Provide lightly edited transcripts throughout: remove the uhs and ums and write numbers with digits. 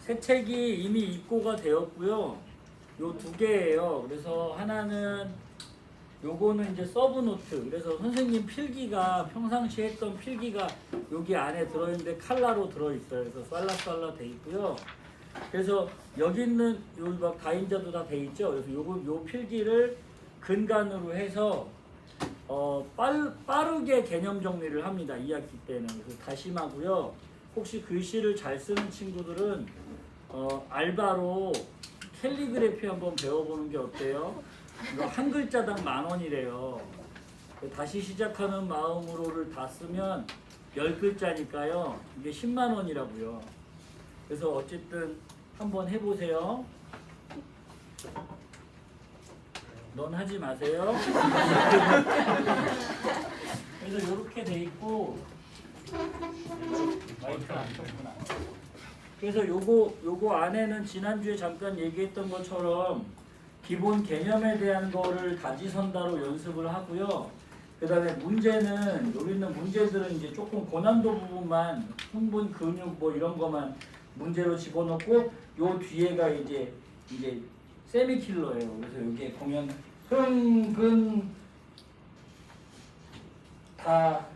새 책이 이미 입고가 되었고요. 요 두 개예요. 그래서 하나는 요거는 이제 서브노트. 그래서 선생님 필기가 평상시 했던 필기가 여기 안에 들어있는데 칼라로 들어있어요. 그래서 쌀라쌀라 돼 있고요. 그래서 여기 있는 요 막 다인자도 다 돼 있죠. 그래서 요 필기를 근간으로 해서 빠르게 개념 정리를 합니다. 2학기 때는. 그래서 다짐하고요. 혹시 글씨를 잘 쓰는 친구들은 알바로 캘리그래피 한번 배워보는 게 어때요? 이거 한 글자당 10,000원이래요. 다시 시작하는 마음으로를 다 쓰면 10글자니까요. 이게 10만 원이라고요. 그래서 어쨌든 한번 해보세요. 넌 하지 마세요. 그래서 이렇게 돼 있고 마이크 안 켰구나. 그래서 요거 안에는 지난주에 잠깐 얘기했던 것처럼 기본 개념에 대한 거를 다지선다로 연습을 하고요. 그 다음에 문제는 여기 있는 문제들은 이제 조금 고난도 부분만 흥분, 근육 뭐 이런 거만 문제로 집어넣고 요 뒤에가 이제 세미킬러예요. 그래서 여기에 보면 흥근 다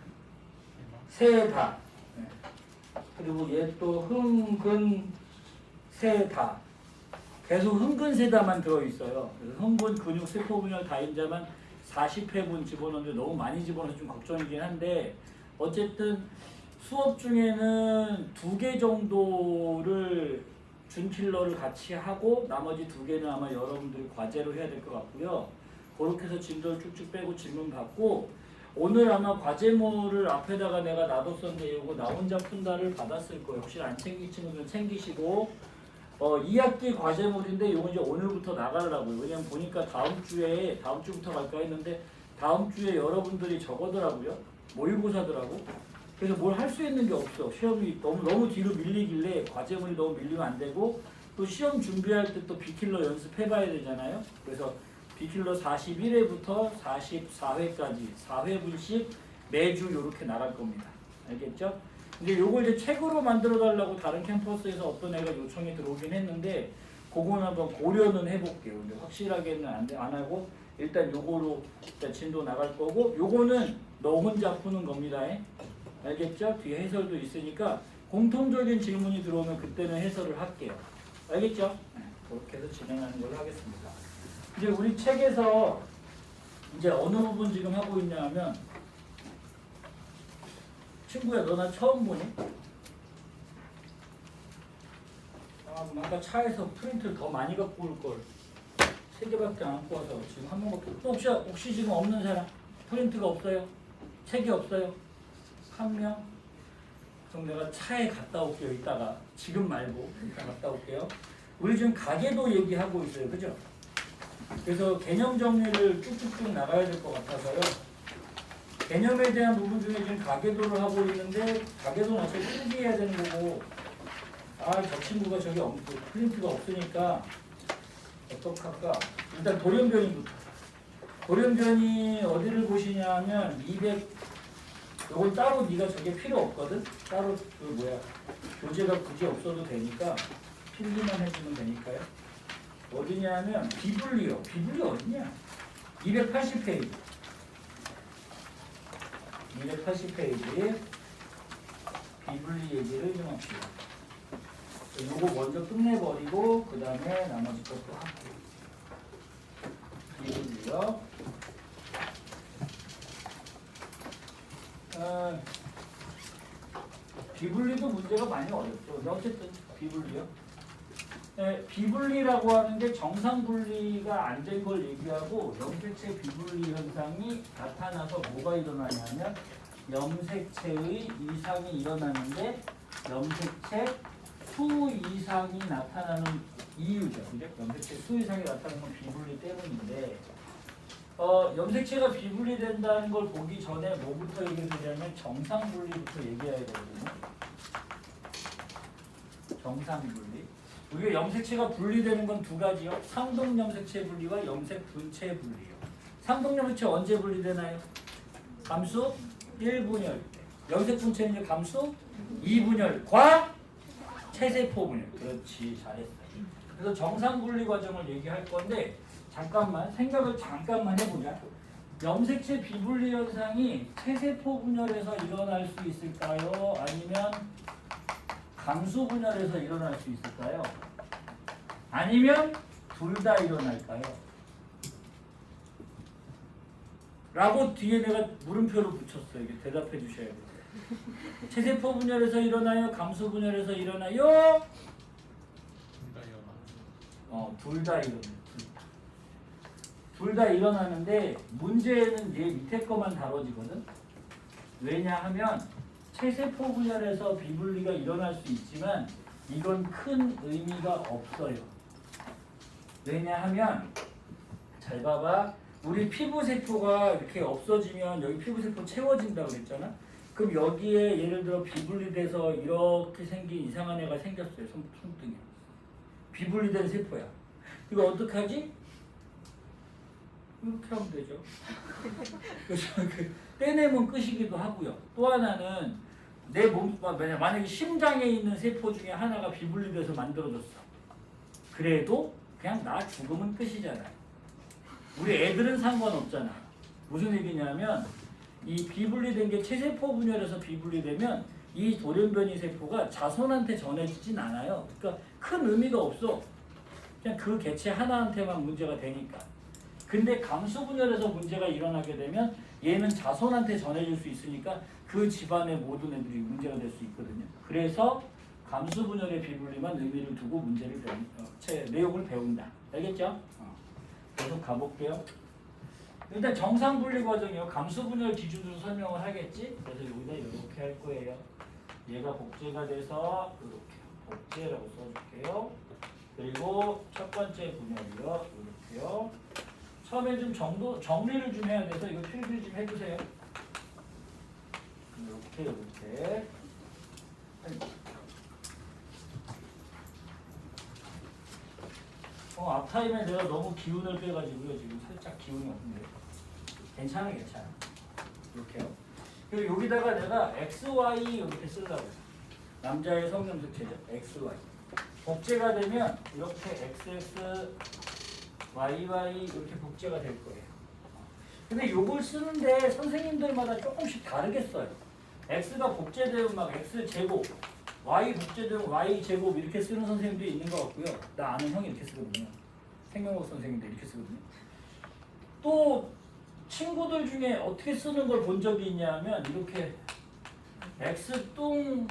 세다. 그리고 얘 또 흥근 세다. 계속 흥근세다만 들어있어요. 그래서 흥분, 근육, 세포분열, 다인자만 40회분 집어넣는데 너무 많이 집어넣어서 좀 걱정이긴 한데 어쨌든 수업 중에는 2개 정도를 준킬러를 같이 하고 나머지 2개는 아마 여러분들이 과제로 해야 될 것 같고요. 그렇게 해서 진도를 쭉쭉 빼고 질문 받고 오늘 아마 과제물을 앞에다가 내가 놔뒀었는데 이거 나 혼자 푼다를 받았을 거예요. 혹시 안 챙긴 친구들은 챙기시고 2학기 과제물인데 이거 이제 오늘부터 나가려고요. 왜냐면 보니까 다음 주부터 갈까 했는데 다음 주에 여러분들이 저거더라고요. 모의고사더라고. 그래서 뭘 할 수 있는 게 없어. 시험이 너무 뒤로 밀리길래 과제물이 너무 밀리면 안 되고 또 시험 준비할 때 또 비킬러 연습해봐야 되잖아요. 그래서 비킬러 41회부터 44회까지 4회분씩 매주 이렇게 나갈 겁니다. 알겠죠? 근데 요걸 이제 책으로 만들어 달라고 다른 캠퍼스에서 어떤 애가 요청이 들어오긴 했는데 그거는 한번 고려는 해볼게요. 근데 확실하게는 안 하고 일단 요거로 일단 진도 나갈 거고 요거는 너 혼자 푸는 겁니다. 알겠죠? 뒤에 해설도 있으니까 공통적인 질문이 들어오면 그때는 해설을 할게요. 알겠죠? 그렇게 해서 진행하는 걸로 하겠습니다. 이제 우리 책에서 이제 어느 부분 지금 하고 있냐 하면 친구야 너 나 처음 보니? 아까 차에서 프린트를 더 많이 갖고 올걸 3개밖에 안 갖고 와서 지금 한 번밖에 혹시 지금 없는 사람? 프린트가 없어요? 책이 없어요? 1명? 그럼 내가 차에 갔다 올게요. 이따가 지금 말고 이따 갔다 올게요. 우리 지금 가계도 얘기하고 있어요. 그죠? 그래서 개념 정리를 쭉쭉쭉 나가야 될 것 같아서요. 개념에 대한 부분 중에 지금 가계도를 하고 있는데 가계도는 어차피 필기해야 되는 거고 저 친구가 저기 프린트가 없으니까 어떡할까? 일단 돌연변이부터. 돌연변이 어디를 보시냐 하면 200 요건 따로 네가 저게 필요 없거든? 따로 교재가 굳이 없어도 되니까 필기만 해주면 되니까요. 어디냐면 비블리오. 비블리오 어디냐? 280페이지. 280페이지에 비블리 얘기를 좀 합시다. 요거 먼저 끝내버리고 그 다음에 나머지 것도 할게요. 비블리요. 비블리도 문제가 많이 어렵죠. 근데 어쨌든 비블리요. 비분리라고 하는 게 정상 분리가 안 된 걸 얘기하고 염색체 비분리 현상이 나타나서 뭐가 일어나냐면 염색체의 이상이 일어나는데 염색체 수 이상이 나타나는 이유죠. 그죠? 염색체 수 이상이 나타나는 건 비분리 때문인데 염색체가 비분리된다는 걸 보기 전에 뭐부터 얘기하냐면 정상 분리부터 얘기해야 되거든요. 정상 분리. 우리가 염색체가 분리되는 건 2가지요. 상동 염색체 분리와 염색 분체 분리요. 상동 염색체 언제 분리되나요? 감수 1분열 때. 염색 분체는 감수 2분열. 체세포 분열. 그렇지, 잘했어. 그래서 정상 분리 과정을 얘기할 건데 잠깐만 생각을 잠깐만 해보자. 염색체 비분리 현상이 체세포 분열에서 일어날 수 있을까요? 아니면 감수 분열에서 일어날 수 있을까요? 아니면 둘 다 일어날까요? 라고 뒤에 내가 물음표를 붙였어요. 이게 대답해 주셔야 돼요. 체세포 분열에서 일어나요? 감수 분열에서 일어나요? 둘 다 일어나요. 둘 다 일어나는데 문제는 얘 밑에 거만 다뤄지거든. 왜냐하면 체세포 분열에서 비분리가 일어날 수 있지만 이건 큰 의미가 없어요. 왜냐하면 잘 봐봐. 우리 피부세포가 이렇게 없어지면 여기 피부세포 채워진다고 그랬잖아. 그럼 여기에 예를 들어 비분리돼서 이렇게 생긴 이상한 애가 생겼어요. 손등에. 비분리된 세포야. 이거 어떡하지? 이렇게 하면 되죠. 그래서 떼내면 끝이기도 하고요. 또 하나는 내 몸, 만약에 심장에 있는 세포 중에 하나가 비분리돼서 만들어졌어. 그래도 그냥 나 죽으면 끝이잖아요. 우리 애들은 상관없잖아. 무슨 얘기냐면 이 비분리된 게 체세포 분열에서 비분리되면 이 돌연변이 세포가 자손한테 전해지진 않아요. 그러니까 큰 의미가 없어. 그냥 그 개체 하나한테만 문제가 되니까. 근데 감수 분열에서 문제가 일어나게 되면 얘는 자손한테 전해질 수 있으니까 그 집안의 모든 애들이 문제가 될 수 있거든요. 그래서 감수 분열의 비분리만 의미를 두고 문제를 내용을 배운다. 알겠죠? 계속 가볼게요. 일단 정상 분리 과정이요. 감수 분열 기준으로 설명을 하겠지. 그래서 여기다 이렇게 할 거예요. 얘가 복제가 돼서 이렇게 복제라고 써줄게요. 그리고 첫 번째 분열이요. 이렇게요. 처음에 좀 정리를 좀 해야 돼서 이거 필기 좀 해주세요. 이렇게. 앞타임에 내가 너무 기운을 빼가지고요. 지금 살짝 기운이 없는데. 괜찮아. 이렇게요. 그리고 여기다가 내가 XY 이렇게 쓰려고. 남자의 성염색체죠. XY. 복제가 되면 이렇게 XX, YY 이렇게 복제가 될 거예요. 근데 요걸 쓰는데 선생님들마다 조금씩 다르게 써요. X가 복제되면 막 X제곱, Y 복제되면 Y제곱 이렇게 쓰는 선생님도 있는 것 같고요. 나 아는 형이 이렇게 쓰거든요. 생명학 선생님도 이렇게 쓰거든요. 또 친구들 중에 어떻게 쓰는 걸 본 적이 있냐면 이렇게 X뚱,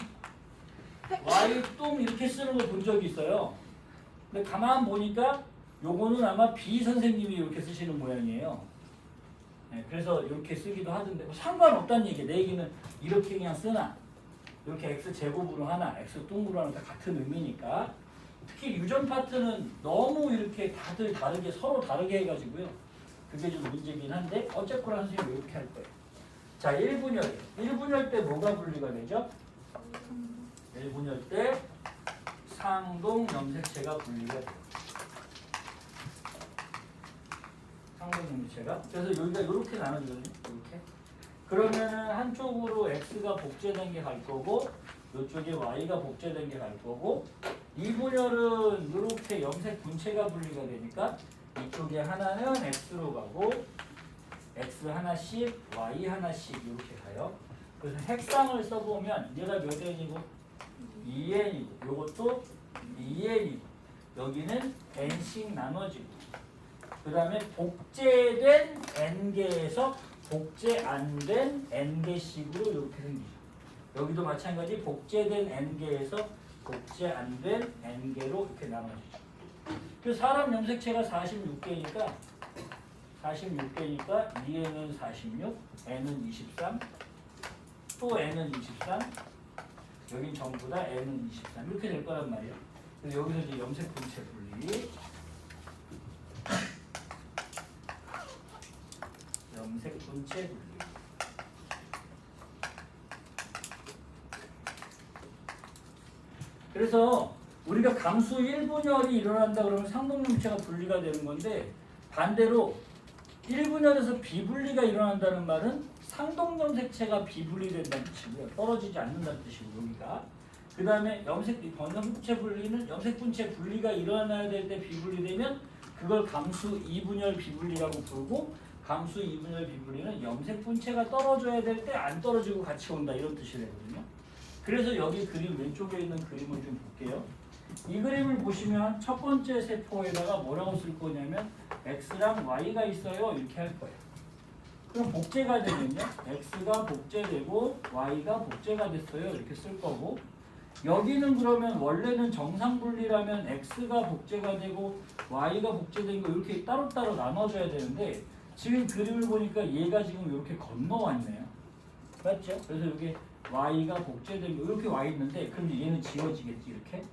Y뚱 이렇게 쓰는 걸 본 적이 있어요. 근데 가만 보니까 요거는 아마 B 선생님이 이렇게 쓰시는 모양이에요. 네, 그래서 이렇게 쓰기도 하던데 뭐 상관없다는 얘기예요. 내 얘기는 이렇게 그냥 쓰나 이렇게 X제곱으로 하나 X뚱으로 하나 다 같은 의미니까. 특히 유전 파트는 너무 이렇게 다들 다르게 서로 다르게 해가지고요. 그게 좀 문제긴 한데 어쨌거나 선생님이 이렇게 할 거예요. 자, 1분열. 1분열 때 뭐가 분리가 되죠? 1분열 때 상동 염색체가 분리가 돼요. 상동 염색체가. 그래서 여기가 이렇게 나눠지거든요. 이렇게. 그러면은 한쪽으로 X가 복제된 게 갈 거고 이쪽에 Y가 복제된 게 갈 거고 이 분열은 이렇게 염색 분체가 분리가 되니까 이쪽에 하나는 X로 가고 X 하나씩, Y 하나씩 이렇게 가요. 그래서 핵상을 써보면 얘가 몇 N이고 2N이고 요것도 2N이고 여기는 N씩 나눠지고 그 다음에 복제된 N개에서 복제 안 된 N개씩으로 이렇게 생기죠. 여기도 마찬가지 복제된 N개에서 복제 안 된 N개로 이렇게 나눠지죠. 그 사람 염색체가 46개니까 2N은 46, N은 23, 또 N은 23, 여긴 전부 다 N은 23 이렇게 될 거란 말이에요. 그래서 여기서 이제 염색 분체 분리, 염색 분체 분리. 그래서 우리가 감수 1분열이 일어난다 그러면 상동염색체가 분리가 되는 건데 반대로 1분열에서 비분리가 일어난다는 말은 상동염색체가 비분리된다는 뜻이고요. 떨어지지 않는다는 뜻이고 여기가. 그 다음에 염색분체 분리는 염색분체 분리가 일어나야 될 때 비분리되면 그걸 감수 이분열 비분리라고 부르고, 감수 이분열 비분리는 염색분체가 떨어져야 될 때 안 떨어지고 같이 온다 이런 뜻이 되거든요. 그래서 여기 그림 왼쪽에 있는 그림을 좀 볼게요. 이 그림을 보시면 첫 번째 세포에다가 뭐라고 쓸 거냐면 X랑 Y가 있어요 이렇게 할 거예요. 그럼 복제가 되면요 X가 복제되고 Y가 복제가 됐어요 이렇게 쓸 거고, 여기는 그러면 원래는 정상 분리라면 X가 복제가 되고 Y가 복제된 거 이렇게 따로따로 나눠줘야 되는데 지금 그림을 보니까 얘가 지금 이렇게 건너왔네요. 맞죠? 그래서 여기 Y가 복제된 거 이렇게 와 있는데 그럼 얘는 지워지겠지 이렇게?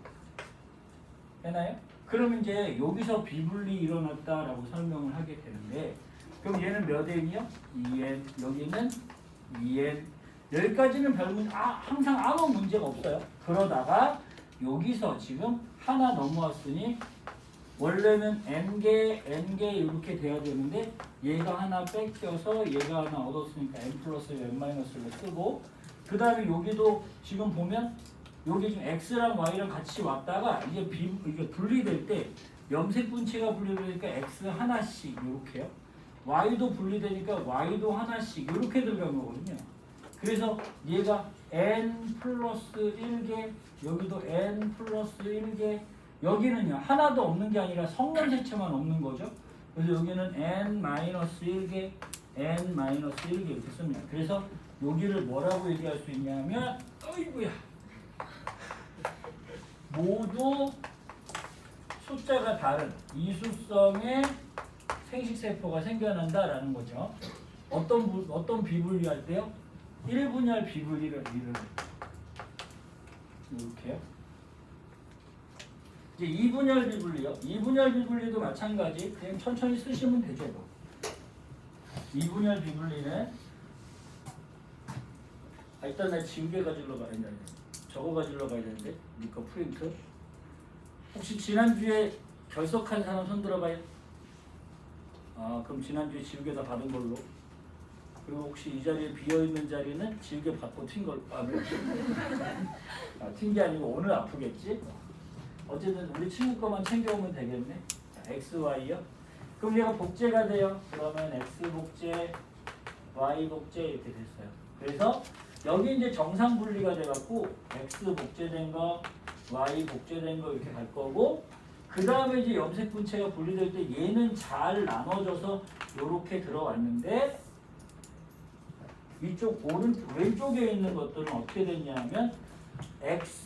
되나요? 그럼 이제 여기서 비분리 일어났다라고 설명을 하게 되는데, 그럼 얘는 몇 n이요? 2n, 여기는 2n. 여기까지는 항상 아무 문제가 없어요. 그러다가 여기서 지금 하나 넘어왔으니 원래는 n개 이렇게 돼야 되는데 얘가 하나 뺏겨서 얘가 하나 얻었으니까 n 플러스 n 마이너스를 쓰고, 그 다음에 여기도 지금 보면 여기 지금 x랑 y랑 같이 왔다가 이게 분리될 때 염색분체가 분리되니까 x 하나씩 이렇게요. y도 분리되니까 y도 하나씩 이렇게 들어간 거거든요. 그래서 얘가 n 플러스 1개, 여기도 n 플러스 1개, 여기는요 하나도 없는 게 아니라 성면색체만 없는 거죠. 그래서 여기는 n 마이너스 1개, n 마이너스 1개 이렇게 씁니다. 그래서 여기를 뭐라고 얘기할 수 있냐면, 어이구야, 모두 숫자가 다른 이수성의 생식세포가 생겨난다라는 거죠. 어떤 비분리할 때요? 1분열 비분리를 이렇게요. 이제 2분열 비분리요. 2분열 비분리도 마찬가지. 그냥 천천히 쓰시면 되죠. 2분열 비분리는 일단 나 지우개 가지러 가야 되는데, 저거 가지러 가야 되는데, 니꺼 프린트. 혹시 지난주에 결석한 사람 손 들어봐요. 그럼 지난주에 지우개 다 받은 걸로. 그리고 혹시 이 자리에 비어있는 자리는 지우개 받고 튄 걸로. 튄 게 아니고 오늘 아프겠지? 어쨌든 우리 친구 거만 챙겨오면 되겠네. 자, X, Y요. 그럼 얘가 복제가 돼요. 그러면 X 복제, Y 복제 이렇게 됐어요. 그래서 여기 이제 정상 분리가 돼갖고 X 복제된 거, Y 복제된 거 이렇게 갈 거고, 그 다음에 이제 염색분체가 분리될 때 얘는 잘 나눠져서 이렇게 들어왔는데, 이쪽 왼쪽에 있는 것들은 어떻게 됐냐면 X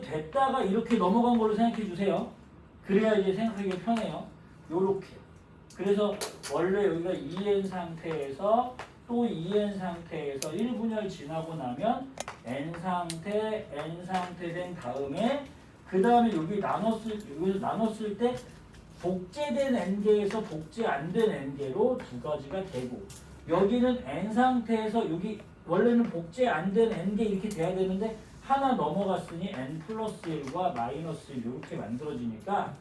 됐다가 이렇게 넘어간 걸로 생각해 주세요. 그래야 이제 생각하기가 편해요. 요렇게. 그래서 원래 여기가 2n 상태에서 또 2n 상태에서 1분열 지나고 나면 n 상태 된 다음에 그 다음에 여기서 나눴을 때 복제된 n개에서 복제 안 된 n개로 두 가지가 되고, 여기는 n 상태에서 여기 원래는 복제 안 된 n개 이렇게 돼야 되는데 하나 넘어갔으니 n 플러스 1과 마이너스 1 이렇게 만들어지니까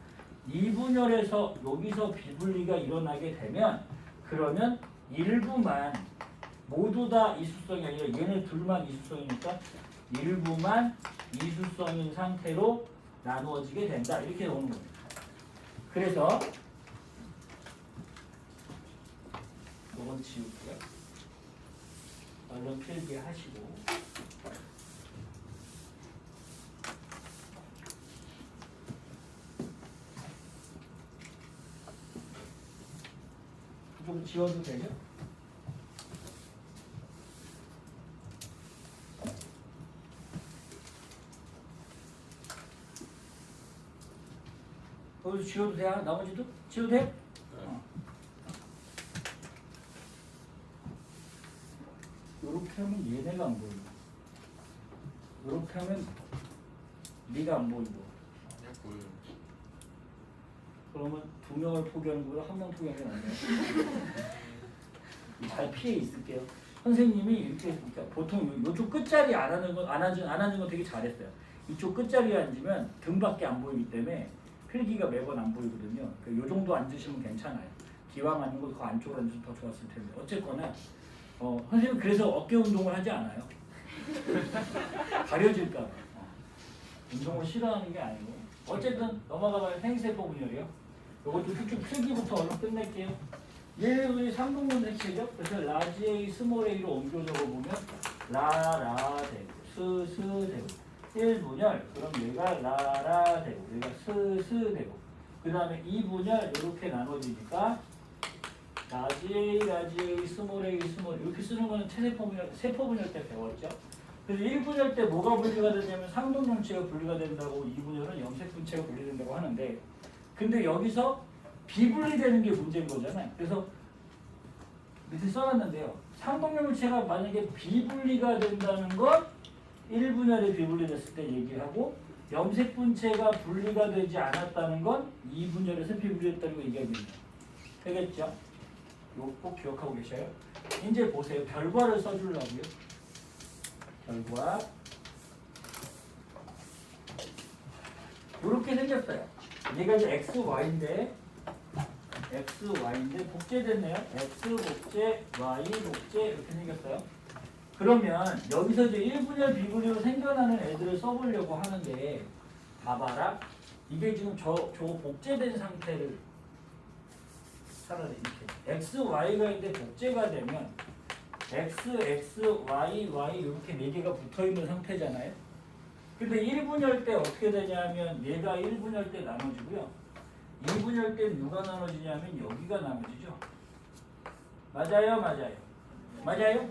2분열에서 여기서 비분리가 일어나게 되면, 그러면 일부만 모두 다 이수성이 아니라 얘네 둘만 이수성이니까 일부만 이수성인 상태로 나누어지게 된다 이렇게 나오는 겁니다. 그래서 이건 지울게요. 얼른 필기하시고. 좀 지워도 되죠? 거기서 지워도 돼요? 나머지도? 지워도 돼? 이렇게 하면 얘네가 안 보이고, 이렇게 하면 네가 안 보이고. 그러면 두 명을 포기하는 거로 한 명 포기하는 게 낫네요. 잘 피해 있을게요. 선생님이 이렇게 보통 이쪽 끝자리 안 하는 거 되게 잘했어요. 이쪽 끝자리에 앉으면 등밖에 안 보이기 때문에 필기가 매번 안 보이거든요. 이 정도 앉으시면 괜찮아요. 기왕 앉는 거 그 안쪽으로 앉으면 더 좋았을 텐데. 어쨌거나 선생님 그래서 어깨 운동을 하지 않아요. 가려질까 봐. 운동을 싫어하는 게 아니고 어쨌든 넘어가면 생세포 분열이요. 이것도 쭉쭉 필기부터 얼른 끝낼게요. 얘네들이 상동분 색채죠. 그래서 라지 A, 스몰 A로 옮겨 적어보면 라라 되고 스스 되고 1분열 그럼 얘가 라라 되고 얘가 스스 되고 그 다음에 2분열 이렇게 나눠지니까 라지 A, 스몰 A, 스몰 이렇게 쓰는 거는 체세포 분열, 세포 분열 때 배웠죠. 그래서 1분열 때 뭐가 분리가 되냐면 상동정체가 분리가 된다고 2분열은 염색분체가 분리된다고 하는데 근데 여기서 비분리되는 게 문제인 거잖아요. 그래서 밑에 써놨는데요. 상동염체가 만약에 비분리가 된다는 건 1분열에 비분리됐을 때 얘기하고 염색분체가 분리가 되지 않았다는 건 2분열에서 비분리됐다는 거 얘기하겠네요. 되겠죠? 이거 꼭 기억하고 계셔요. 이제 보세요. 결과를 써주려고요. 결과 이렇게 생겼어요. 얘가 이제 XY인데 복제됐네요. X 복제, Y 복제 이렇게 생겼어요. 그러면 여기서 이제 1분열 비분리로 생겨나는 애들을 써보려고 하는데 봐봐라. 이게 지금 저거 복제된 상태를 차라리 이렇게 X, Y가 있는데 복제가 되면 X, X, Y, Y 이렇게 4개가 붙어있는 상태잖아요. 근데 1분열 때 어떻게 되냐면 얘가 1분열 때 나눠지고요. 2분열 때 누가 나눠지냐면 여기가 나눠지죠. 맞아요? 맞아요?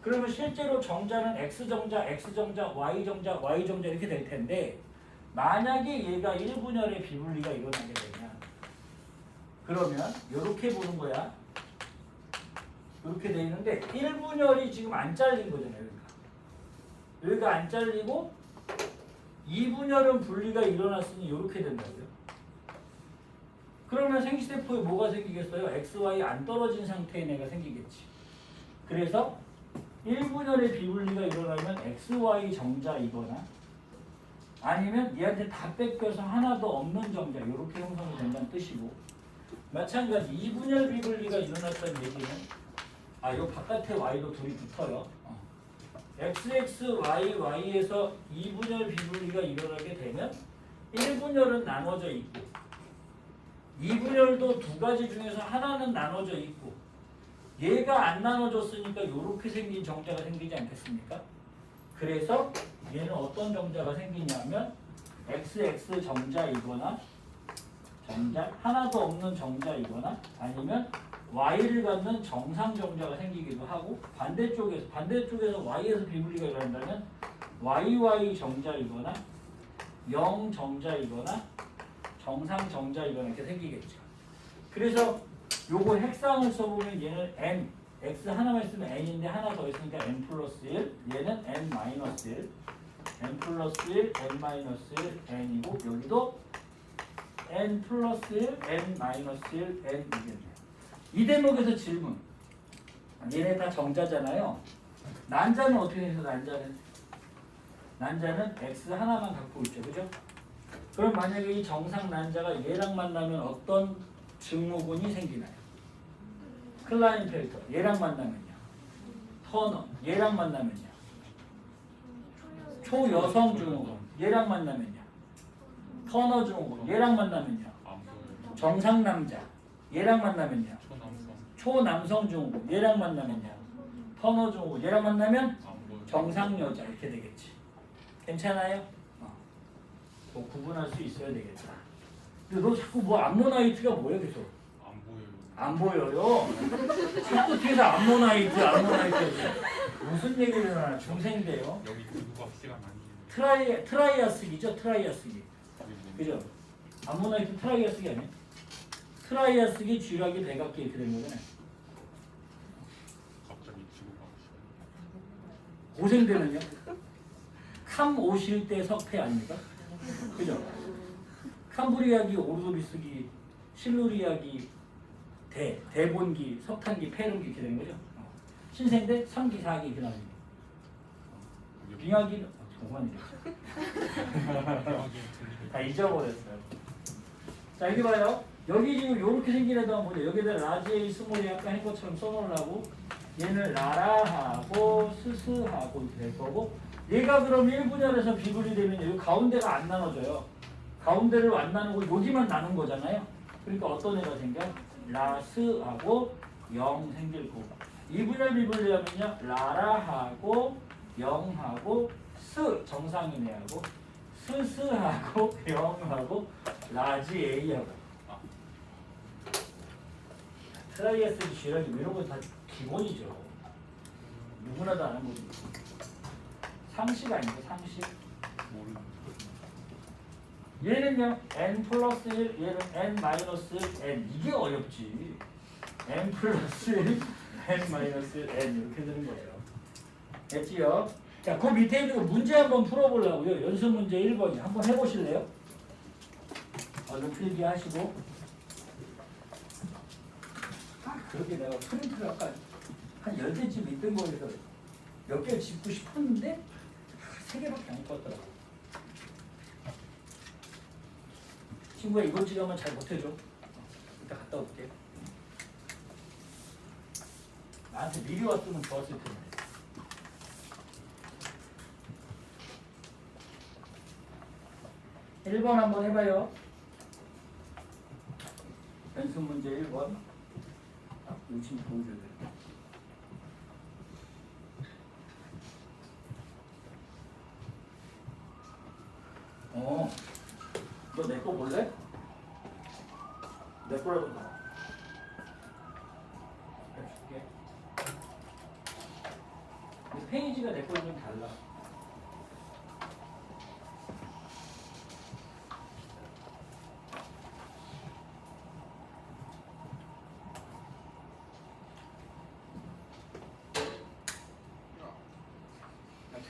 그러면 실제로 정자는 X정자, X정자, Y정자, Y정자 이렇게 될 텐데 만약에 얘가 1분열의 비분리가 일어나게 되면 그러면 이렇게 보는 거야. 이렇게 돼 있는데 1분열이 지금 안 잘린 거잖아요. 여기가 안 잘리고 2분열은 분리가 일어났으니 이렇게 된다고요. 그러면 생시세포에 뭐가 생기겠어요? XY 안 떨어진 상태의 애가 생기겠지. 그래서 1분열의 비분리가 일어나면 XY 정자이거나 아니면 얘한테 다 뺏겨서 하나도 없는 정자 이렇게 형성이 된다는 뜻이고 마찬가지 2분열 비분리가 일어났다는 얘기는 요 바깥에 Y도 둘이 붙어요. XX, Y에서 2분열 비분리가 일어나게 되면 1분열은 나눠져 있고 2분열도 두 가지 중에서 하나는 나눠져 있고 얘가 안 나눠졌으니까 이렇게 생긴 정자가 생기지 않겠습니까? 그래서 얘는 어떤 정자가 생기냐면 XX 정자이거나 정자 하나도 없는 정자이거나 아니면 Y를 갖는 정상 정자가 생기기도 하고 반대쪽에서 Y에서 비분리가 일어난다면 YY 정자이거나 0 정자이거나 정상 정자이거나 이렇게 생기겠죠. 그래서 요거 핵상을 써보면 얘는 n, x 하나만 있으면 n인데 하나 더 있으니까 n 플러스 1, 얘는 n 마이너스 1, n 플러스 1, n 마이너스 1, n이고 여기도 n 플러스 1, n 마이너스 1, n 이겠네요. 이 대목에서 질문. 얘네 다 정자잖아요. 난자는 어떻게 해서 난자는 x 하나만 갖고 있죠. 그죠? 그럼 만약에 이 정상 난자가 얘랑 만나면 어떤 증후군이 생기나요? 클라인펠터 얘랑 만나면요. 터너 얘랑 만나면요. 초여성 증후군 얘랑 만나면요. 터너 증후군 얘랑 만나면요. 정상 남자 얘랑 만나면요. 초남성 증후군 얘랑 만나면요. 터너 증후군 얘랑 만나면 정상 여자 이렇게 되겠지. 괜찮아요? 뭐 구분할 수 있어야 되겠다. 근데 너 자꾸 뭐 암모나이트가 뭐야 계속? 안 보여요. 자꾸 뒤에서 암모나이트. 무슨 얘기를 하나 중생인데요. 여기 누가 시간 아니에요. 트라이아스기죠. 트라이아스기. 그죠? 암모나이트 트라이아스기 아니야? 트라이아스기, 쥐락이, 백악기 이렇게 된 거잖아요. 갑자기 지구가 고생되는요. 캄 오실 때 석패 아닙니까? 그죠? 캄브리아기, 오르도비스기, 실루리아기, 대본기, 석탄기, 폐륜기 이렇게 되는 거죠. 신생대 3기, 4기 이렇게 나옵니다. 빙하기는 정관이죠. 다 잊어버렸어요. 자 여기 봐요. 여기 지금 이렇게 생긴 애도 한번 보죠. 여기다 라지 스몰이 아까 한 것처럼 써놓으려고 얘는 라라하고 스스하고 이렇게 될 거고 얘가 그럼 1분열에서 비분리되면 여기 가운데가 안 나눠져요. 가운데를 안 나누고 여기만 나눈 거잖아요. 그러니까 어떤 애가 생겨? 라스하고 0 생길 거고. 2분열 비분리하면요. 라라하고 0하고 스 정상인 애하고 스스하고 0하고 라지 A하고. 트라이애슬 G라기 이런 건 다 기본이죠. 누구나 다 아는 거지. 상식 아니고 상식. 모르는 얘는요 n 플러스 1, 얘는 n 마이너스 n. 이게 어렵지. n 플러스 1, n 마이너스 n 이렇게 되는 거예요. 됐지요? 자, 그 밑에 있는 거 문제 한번 풀어보려고요. 연습 문제 1번이 한번 해보실래요? 얼른 필기 하시고. 그렇게 내가 프린트를 아까 한 10개쯤 있던 거에서 몇 개 짚고 싶었는데 3개밖에 안 껐더라고. 친구야 이번 지금은 잘 못해줘. 이따 갔다 올게. 나한테 미리 왔으면 좋았을 텐데. (1번) 한번 해봐요. 연습 문제 1번. 요즘 보여줘야 돼. 너 내 거 볼래? 내 거라도 봐. 줄게. 근데 페이지가 내 거랑 좀 달라.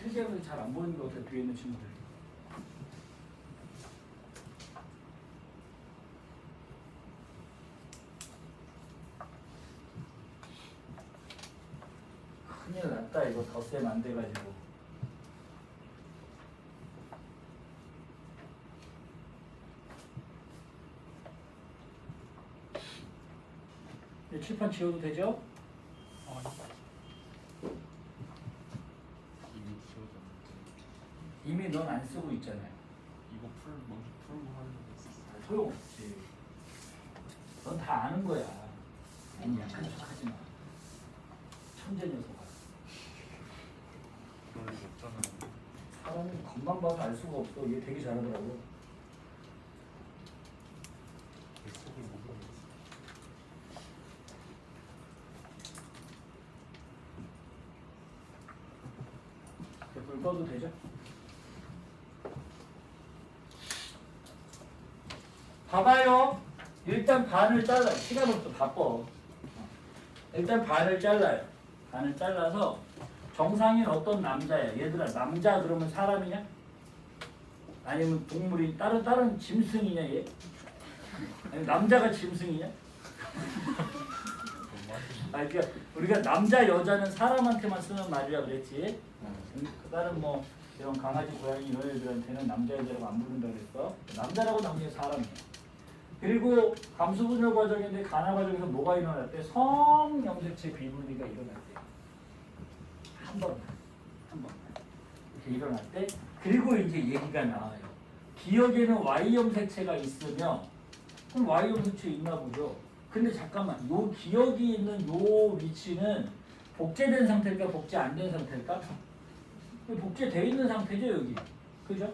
필기하면서 잘 안 보이는 것 같아, 뒤에 있는 친구들. 큰일 났다, 이거 덧셈 안 돼가지고. 이 칠판 지워도 되죠? 이미 지워졌는데 이미 넌 안 쓰고 있잖아요. 이거 먼저 풀고 하는 거 있었어요. 소용없지. 넌 다 아는 거야. 괜히 약한 척 하지 마. 천재 녀석아. 그럴 리 없잖아요. 사람이 겉만 봐서 알 수가 없어. 얘 되게 잘하더라고. 내 속을 모르겠어. 불 꺼도 되죠? 봐봐요. 일단 반을 잘라요. 시간 없어. 바빠. 일단 반을 잘라요. 반을 잘라서 정상인 어떤 남자야. 얘들아 남자 그러면 사람이냐? 아니면 동물이 다른 짐승이냐 얘? 아니 남자가 짐승이냐? 그러니까 우리가 남자 여자는 사람한테만 쓰는 말이라 그랬지. 다른 뭐 이런 강아지 고양이 이런 애들한테는 남자 여자라고 안 부른다 그랬어. 남자라고 남자 사람이야. 그리고 감수분열 과정인데 간화 과정에서 뭐가 일어났대? 성염색체 비분리가 일어났대. 한 번만 이렇게 일어났대. 그리고 이제 얘기가 나와요. 기억에는 Y염색체가 있으며 그럼 Y염색체 있나 보죠. 근데 잠깐만, 요 기억이 있는 요 위치는 복제된 상태일까 복제 안 된 상태일까? 복제돼 있는 상태죠 여기. 그죠?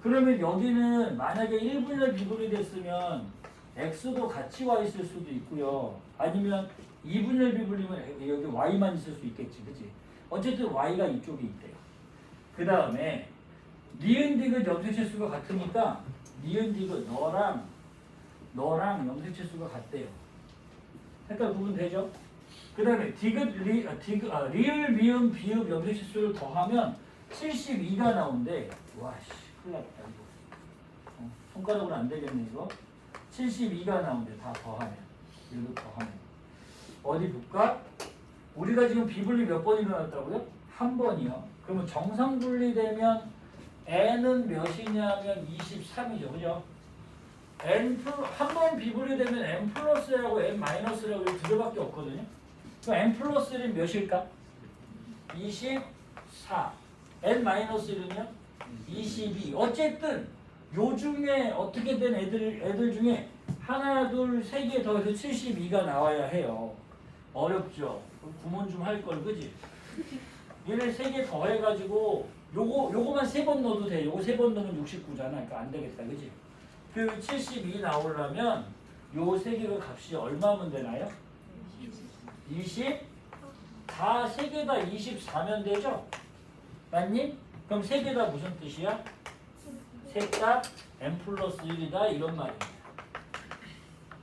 그러면 여기는 만약에 1분열 비분리 됐으면 X도 같이 와 있을 수도 있고요. 아니면 2분열 비분리면 여기 Y만 있을 수 있겠지. 그치? 어쨌든 Y가 이쪽에 있대요. 그 다음에 니은 디귿 염색체 수가 같으니까 니은 디귿 너랑 염색체 수가 같대요. 색깔 구분 되죠? 그 다음에 리을, 미음, 비읍 염색체 수를 더하면 72가 나온대. 와씨 큰일 났다 이거. 손가락으로 안 되겠네 이거. 72가 나온대. 다 더하면. 이거 더하면. 어디 볼까? 우리가 지금 비분리 몇 번 일어났다고요? 한 번이요. 그러면 정상 분리되면 n은 몇이냐면 23이죠. 그죠? 한 번 비분리되면 n 플러스라고 n 마이너스라고 두 개밖에 없거든요. 그럼 n 플러스 1은 몇일까? 24. n-1은요? 22. 어쨌든 요 중에 어떻게 된 애들 중에 하나, 둘, 세 개 더해서 72가 나와야 해요. 어렵죠? 그럼 구몬 좀 할 걸, 그지? 얘를 세 개 더해가지고 요거만 세 번 넣어도 돼. 요거 세 번 넣으면 69잖아. 그러니까 안 되겠다, 그지? 그 72 나오려면 요 세 개가 값이 얼마면 되나요? 20? 다 세 개 다 24면 되죠? 맞니? 그럼 세 개 다 무슨 뜻이야? 셋값 n 플러스 1이다 이런 말입니다.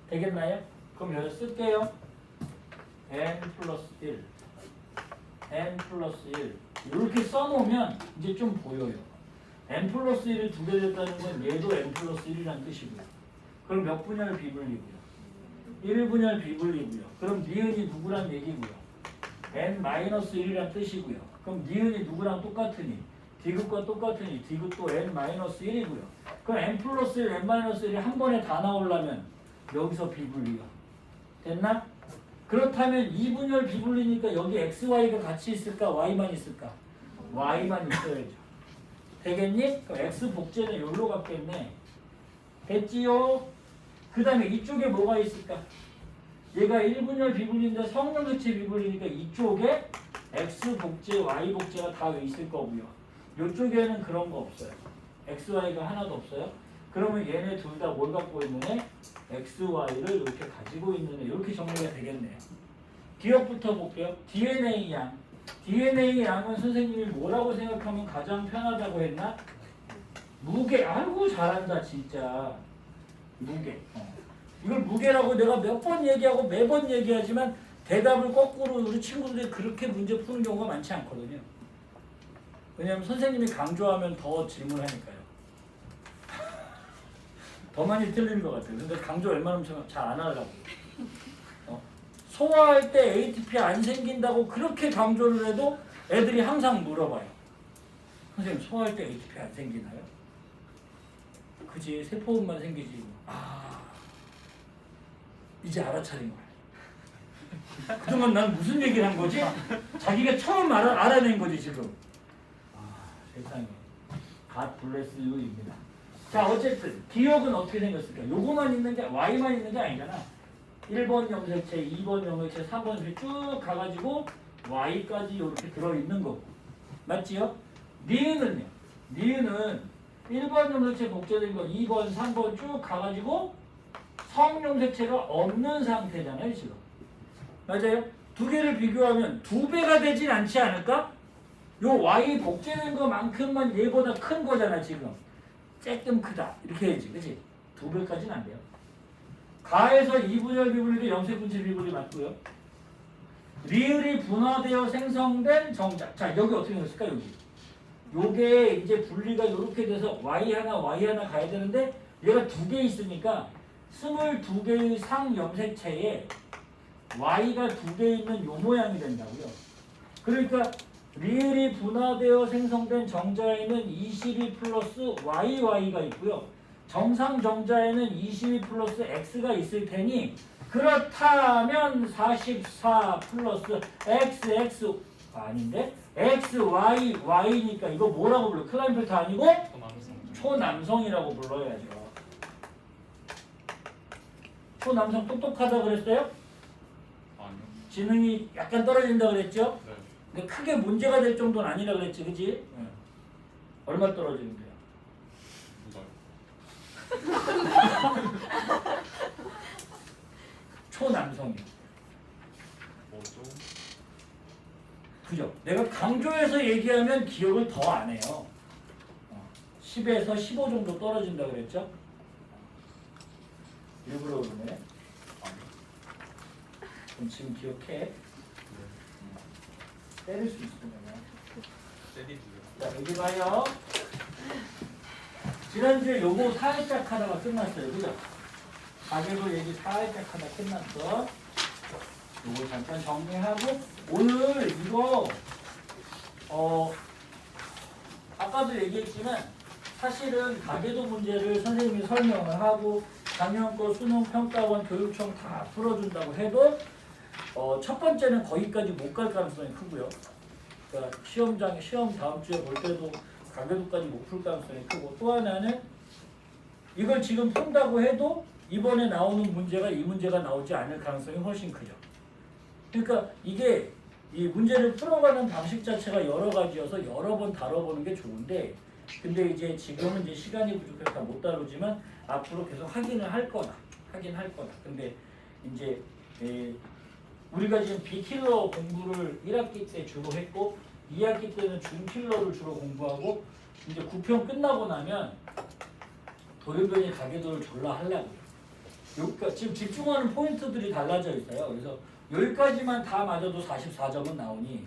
되겠나요? 그럼 여기다 쓸게요. n 플러스 1 n 플러스 1 이렇게 써놓으면 이제 좀 보여요. n 플러스 1이 두 개 됐다는 건 얘도 n 플러스 1이라는 뜻이고요. 그럼 몇 분열 비분리고요? 1분열 비분리고요. 그럼 니은이 누구란 얘기고요? n-1이란 뜻이고요. 그럼 니은이 누구랑 똑같으니? 디귿과 똑같으니 디귿도 n-1이고요. 그럼 n 플러스 1, n-1이 한 번에 다 나오려면 여기서 비분리가 됐나? 그렇다면 2분열 비분리니까 여기 xy가 같이 있을까? y만 있을까? y만 있어야죠. 되겠니? 그럼 x 복제는 여기로 갔겠네. 됐지요? 그 다음에 이쪽에 뭐가 있을까? 얘가 1분열 비분리인데 성령교체 비분리니까 이쪽에 x 복제, y 복제가 다 있을 거고요. 이쪽에는 그런 거 없어요. x, y가 하나도 없어요. 그러면 얘네 둘 다 뭘 갖고 있는 애? x, y를 이렇게 가지고 있는 애. 이렇게 정리가 되겠네요. 기억부터 볼게요. DNA 양. DNA 양은 선생님이 뭐라고 생각하면 가장 편하다고 했나? 무게. 아이고 잘한다 진짜. 무게. 이걸 무게라고 내가 몇 번 얘기하고 매번 얘기하지만 대답을 거꾸로 우리 친구들이 그렇게 문제 푸는 경우가 많지 않거든요. 왜냐하면 선생님이 강조하면 더 질문하니까요. 더 많이 틀리는 것 같아요. 근데 강조 웬만하면 잘 안 하려고. 소화할 때 ATP 안 생긴다고 그렇게 강조를 해도 애들이 항상 물어봐요. 선생님 소화할 때 ATP 안 생기나요? 그지 세포음만 생기지. 아 이제 알아차린 거야. 그동안 난 무슨 얘기를 한 거지? 자기가 처음 알아낸 거지 지금. 아 세상에. God bless you입니다. 자 어쨌든 기억은 어떻게 생겼을까? 요거만 있는 게 Y만 있는 게 아니잖아. 1번 염색체, 2번 염색체, 3번 염색체 쭉 가가지고 Y까지 이렇게 들어있는 거고. 맞지요? 니은은요? 니은은 1번 염색체 복제된 거 2번, 3번 쭉 가가지고 성염색체가 없는 상태잖아요 지금. 맞아요? 두 개를 비교하면 두 배가 되진 않지 않을까? 요 Y 복제된 거만큼만 얘보다 큰 거잖아 지금. 조금 크다 이렇게 해야지, 그치? 두 배까지는 안 돼요. 가에서 2분열 비분리도 염색분체 비분리 맞고요. 리을이 분화되어 생성된 정자. 자 여기 어떻게 됐을까 여기? 요게 이제 분리가 이렇게 돼서 Y 하나 가야 되는데 얘가 두 개 있으니까 22개의 상염색체에 Y가 두 개 있는 요 모양이 된다고요. 그러니까 리을이 분화되어 생성된 정자에는 22 플러스 YY가 있고요. 정상 정자에는 22 플러스 X가 있을 테니 그렇다면 44 플러스 XX 아닌데? XYY니까 이거 뭐라고 불러? 클라인펠트 아니고? 초남성이라고 불러야죠. 초남성 똑똑하다 그랬어요? 아니요. 지능이 약간 떨어진다 그랬죠? 네. 근데 크게 문제가 될 정도는 아니라 그랬지, 그치? 네. 얼마 떨어지는데요? 누가요? 초남성이요. 뭐죠? 그죠? 내가 강조해서 얘기하면 기억을 더 안 해요. 10에서 15 정도 떨어진다 그랬죠? 일부러 그러네. 아니요. 그럼 지금 기억해. 네. 때릴 수 있으면. 때리고요. 자, 여기 봐요. 지난주에 요거 살짝 하다가 끝났어요. 그죠? 가계도 얘기 살짝 하다 끝났어. 요거 잠깐 정리하고 오늘 이거 아까도 얘기했지만 사실은 가계도 문제를 선생님이 설명을 하고 작년거 수능 평가원 교육청 다 풀어준다고 해도 첫 번째는 거기까지 못 갈 가능성이 크고요. 그러니까 시험 다음 주에 볼 때도 가계도까지 못 풀 가능성이 크고, 또 하나는 이걸 지금 푼다고 해도 이번에 나오는 문제가 이 문제가 나오지 않을 가능성이 훨씬 크죠. 그러니까 이게 이 문제를 풀어가는 방식 자체가 여러 가지여서 여러 번 다뤄보는 게 좋은데, 근데 이제 지금은 이제 시간이 부족해서 못 다루지만 앞으로 계속 확인을 할 거다. 근데 이제 우리가 지금 B킬러 공부를 1학기 때 주로 했고 2학기 때는 중킬러를 주로 공부하고, 이제 9편 끝나고 나면 돌연변이 가계도를 졸라 하려고요. 그러니까 지금 집중하는 포인트들이 달라져 있어요. 그래서 여기까지만 다 맞아도 44점은 나오니,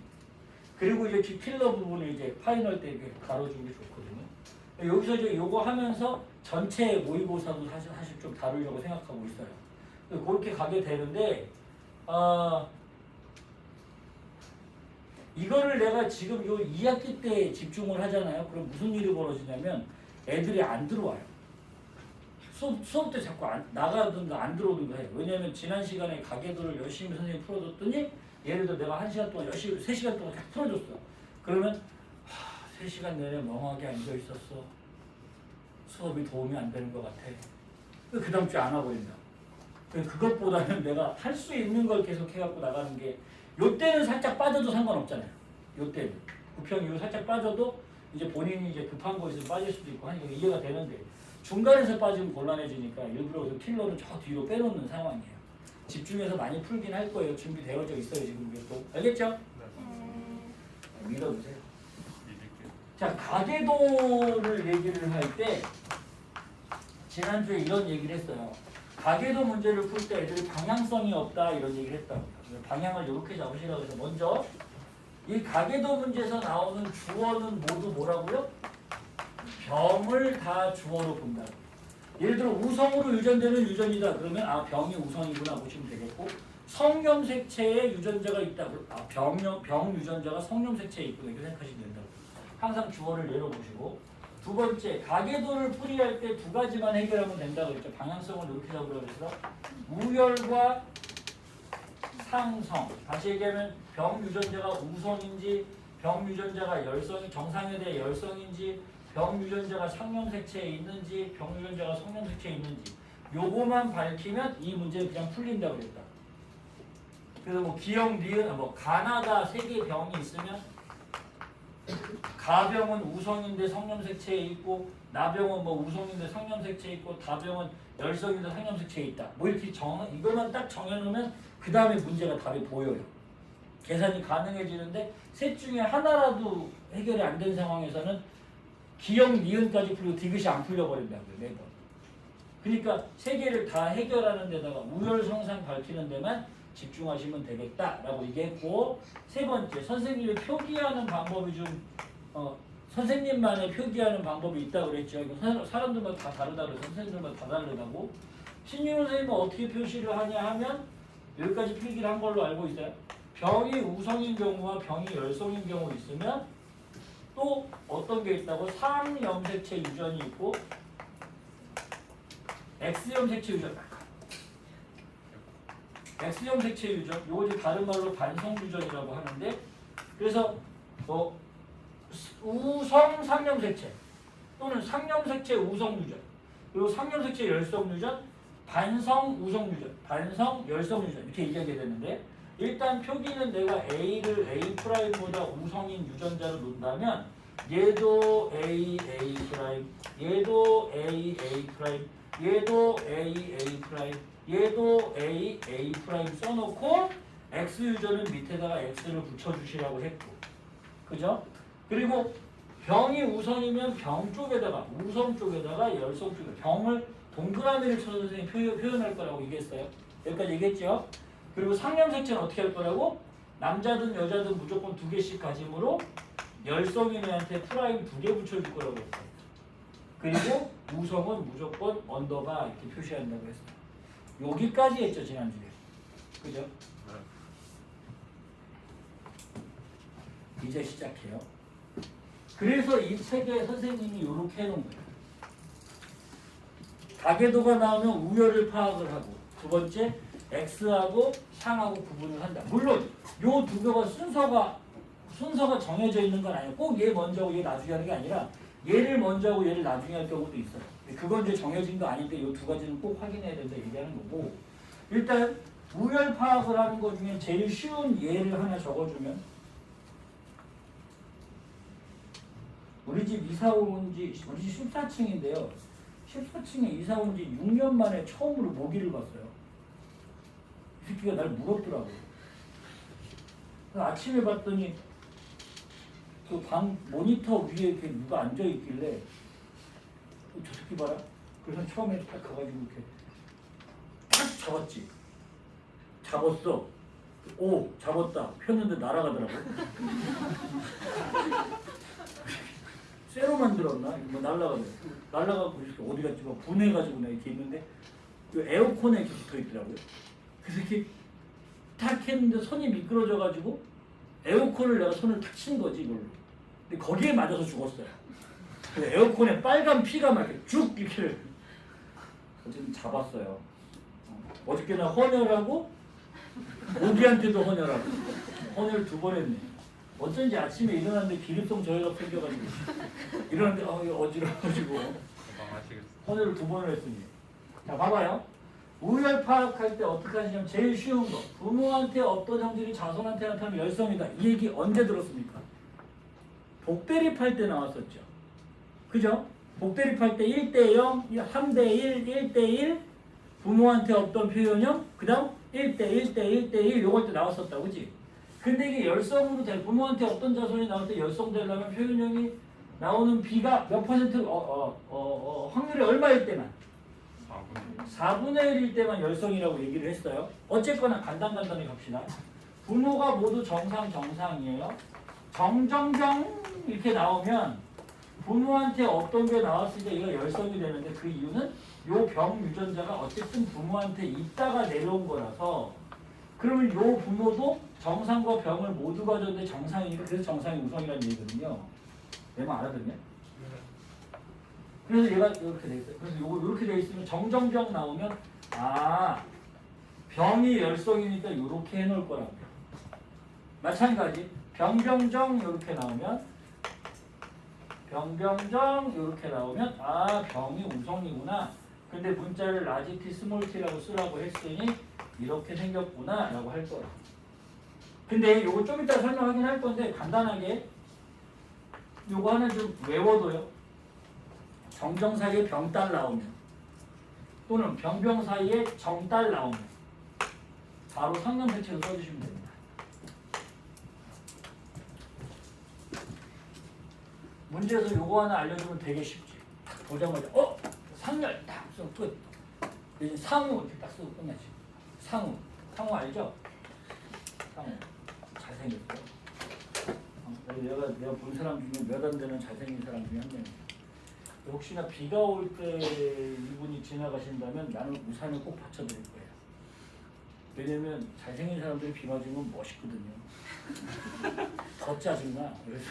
그리고 이제 G킬러 부분을 이제 파이널 때 이렇게 다뤄주는 게 좋거든요. 여기서 이제 요거 하면서 전체 모의고사도 사실 좀 다루려고 생각하고 있어요. 그렇게 가게 되는데, 이거를 내가 지금 요 2학기 때 집중을 하잖아요. 그럼 무슨 일이 벌어지냐면 애들이 안 들어와요. 수업 때 자꾸 나가든가 안 들어오든가 해요. 왜냐하면 지난 시간에 가계도를 열심히 선생님이 풀어줬더니, 예를 들어 내가 1시간 동안 열심히 3시간 동안 다 풀어줬어. 그러면 3시간 내내 멍하게 앉아 있었어. 수업이 도움이 안 되는 것 같아. 그 다음 주에 안 와버린다. 그것보다는 내가 할 수 있는 걸 계속 해갖고 나가는 게, 요때는 살짝 빠져도 상관없잖아요. 요때는 9편 이후 살짝 빠져도 이제 본인이 이제 급한 거 있으면 빠질 수도 있고 하니까 이해가 되는데, 중간에서 빠지면 곤란해지니까 일부러 그 킬러를 저 뒤로 빼놓는 상황이에요. 집중해서 많이 풀긴 할 거예요. 준비되어져 있어요 지금. 또 알겠죠? 믿어주세요. 믿을게요. 자, 가계도를 얘기를 할 때 지난주에 이런 얘기를 했어요. 가계도 문제를 풀 때 애들이 방향성이 없다 이런 얘기를 했다고요. 방향을 이렇게 잡으시라고 해서, 먼저 이 가계도 문제에서 나오는 주어는 모두 뭐라고요? 병을 다 주어로 본다. 예를 들어 우성으로 유전되는 유전이다 그러면 병이 우성이구나 보시면 되겠고, 성염색체에 유전자가 있다 그러면 병 유전자가 성염색체에 있구나 이렇게 생각하시면 된다고. 항상 주어를 내려보시고, 두 번째, 가계도를 풀이할 때 두 가지만 해결하면 된다고 했죠. 방향성을 이렇게 잡으라고 해서 우열과 상성. 다시 얘기하면 병 유전자가 우성인지, 병 유전자가 정상에 대해 열성인지, 병 유전자가 상염색체에 있는지, 병 유전자가 성염색체에 있는지, 요거만 밝히면 이 문제는 그냥 풀린다고 그랬다. 그래서 뭐 기형, 니은, 가나다 세 개 병이 있으면 가병은 우성인데 성염색체에 있고, 나병은 우성인데 성염색체에 있고, 다병은 열성인데 성염색체에 있다. 이렇게 이것만 딱 정해놓으면 그 다음에 문제가 답이 보여요. 계산이 가능해지는데, 셋 중에 하나라도 해결이 안 된 상황에서는 기형, 니은까지 풀리고 디귿이 안 풀려버린다고요. 매번. 그러니까 세 개를 다 해결하는 데다가 우열성상 밝히는 데만 집중하시면 되겠다라고 얘기했고, 세 번째, 선생님이 표기하는 방법이 좀 선생님만의 표기하는 방법이 있다고 그랬죠. 이거 사람들마다 다 다르다고 해서 선생님들마다 다 다르다고. 신윤호 선생님은 어떻게 표시를 하냐 하면 여기까지 필기를 한 걸로 알고 있어요. 병이 우성인 경우와 병이 열성인 경우 있으면 또 어떤 게 있다고? 상염색체 유전이 있고 X염색체 유전. X염색체 유전, 요거 이제 다른 말로 반성 유전이라고 하는데, 그래서 우성 상염색체 또는 상염색체 우성 유전, 그리고 상염색체 열성 유전, 반성 우성 유전, 반성 열성 유전 이렇게 얘기하게 되는데, 일단 표기는 내가 A를 A'보다 우성인 유전자로 놓는다면 얘도 A, A', 얘도 A, A', 얘도 A, A', 얘도 A, A' 써놓고 X 유전은 밑에다가 X를 붙여주시라고 했고, 그죠? 그리고 병이 우성이면 병 쪽에다가, 우성 쪽에다가 열성 쪽에 병을 동그라미를 쳐서 선생님이 표현할 거라고 얘기했어요. 여기까지 얘기했죠? 그리고 상염색체는 어떻게 할 거라고? 남자든 여자든 무조건 2개씩 가짐으로 열성인 애한테 프라임 2개 붙여줄 거라고 했어요. 그리고 우성은 무조건 언더바 이렇게 표시한다고 했어요. 여기까지 했죠, 지난주에. 그죠? 네. 이제 시작해요. 그래서 이 책에 선생님이 이렇게 해놓은 거예요. 가계도가 나오면 우열을 파악을 하고, 두 번째 X하고 상하고 구분을 한다. 물론 요 두 개가 순서가 순서가 정해져 있는 건 아니에요. 꼭 얘 먼저 하고 얘 나중에 하는 게 아니라 얘를 먼저 하고 얘를 나중에 할 경우도 있어요. 근데 그건 이제 정해진 거 아닌데 이 두 가지는 꼭 확인해야 된다 얘기하는 거고 일단 우열 파악을 하는 것 중에 제일 쉬운 예를 하나 적어주면 우리 집 이사 온 지 우리 집 14층인데요. 14층에 이사 온 지 6년 만에 처음으로 모기를 봤어요. 이 새끼가 날 물었더라고요. 그래서 아침에 봤더니 그 방 모니터 위에 이렇게 누가 앉아 있길래 저 새끼 봐라. 그래서 처음에 딱 가가지고 이렇게 탁 잡았지. 잡았어. 오 잡았다. 폈는데 날아가더라고. 쇠로 만들었나? 뭐 날라가더라고. 날라가고 이렇게 어디 갔지? 막 분해가지고 나 이렇게 있는데 그 에어컨에 이렇게 붙어 있더라고요. 그래서 이렇게 탁 했는데 손이 미끄러져가지고 에어컨을 내가 손을 탁 친 거지 이걸로. 근데 거기에 맞아서 죽었어요. 그 에어컨에 빨간 피가 막 이렇게 쭉 이렇게 어쨌든 잡았어요. 어저께는 헌혈하고 모기한테도 헌혈하고 헌혈 2번 했네. 어쩐지 아침에 일어났는데 기립성 저혈압 생겨가지고 일어났는데 이거 어지러워가지고 건강하시겠어요. 헌혈을 2번을 했으니. 자 봐봐요. 우열 파악할 때 어떻게 하시냐면 제일 쉬운 거 부모한테 어떤 형질이 자손한테 나타나면 열성이다. 이 얘기 언제 들었습니까? 복대립할 때 나왔었죠. 그죠? 복대립할 때 1대0, 3대1, 1대1 부모한테 어떤 표현형 그 다음 1대1대1대1 요걸 때 나왔었다. 그지? 근데 이게 열성으로 될 부모한테 어떤 자손이 나올 때 열성 되려면 표현형이 나오는 비가 몇 퍼센트 확률이 얼마일 때만 4분의 1일 때만 열성이라고 얘기를 했어요. 어쨌거나 간단하게 갑시다. 부모가 모두 정상이에요. 정정정 이렇게 나오면 부모한테 어떤 게 나왔을 때 이거 열성이 되는데 그 이유는 요 병 유전자가 어쨌든 부모한테 있다가 내려온 거라서 그러면 요 부모도 정상과 병을 모두 가졌는데 정상이니까 그래서 정상이 우성이라는 얘기거든요. 내 말 알아듣냐? 그래서 얘가 이렇게 돼 있어요. 그래서 요거 이렇게 돼 있으면 정정병 나오면 병이 열성이니까 요렇게 해놓을 거라고요. 마찬가지 병병정 이렇게 나오면 병병정 이렇게 나오면 병이 우성이구나. 근데 문자를 라지 t 스몰 t라고 쓰라고 했으니 이렇게 생겼구나 라고 할 거야. 근데 요거 좀 이따 설명하긴 할 건데 간단하게 요거 하나 좀 외워둬요. 정정 사이에 병딸 나오면 또는 병병 사이에 정딸 나오면 바로 상념색채로 써주시면 됩니다. 문제에서 요거 하나 알려주면 되게 쉽지. 딱 보자마자 상렬 딱 쓰고 끝. 이제 상우 이렇게 딱 쓰고 끝나지. 상우 알죠? 상우 잘생겼어요. 내가 본 사람 중에 몇 안 되는 잘생긴 사람 중에 한 명이에요. 혹시나 비가 올 때 이분이 지나가신다면 나는 우산을 꼭 받쳐드릴 거예요. 왜냐면 잘생긴 사람들이 비 맞으면 멋있거든요. 더 짜증나. 그래서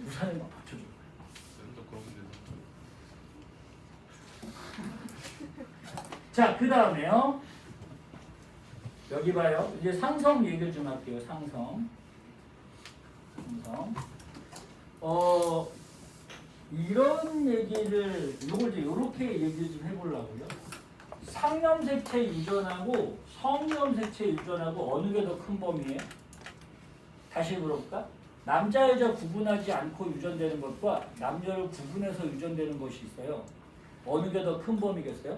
우산을 막 받쳐줄 거예요. 또 그런 문제도. 자, 그 다음에요. 여기 봐요. 이제 상성 얘기를 좀 할게요. 상성. 이런 얘기를 요걸 이제 요렇게 얘기를 좀 해보려고요. 상염색체 유전하고 성염색체 유전하고 어느 게 더 큰 범위예요? 다시 물어볼까? 남자 여자 구분하지 않고 유전되는 것과 남녀를 구분해서 유전되는 것이 있어요. 어느 게 더 큰 범위겠어요?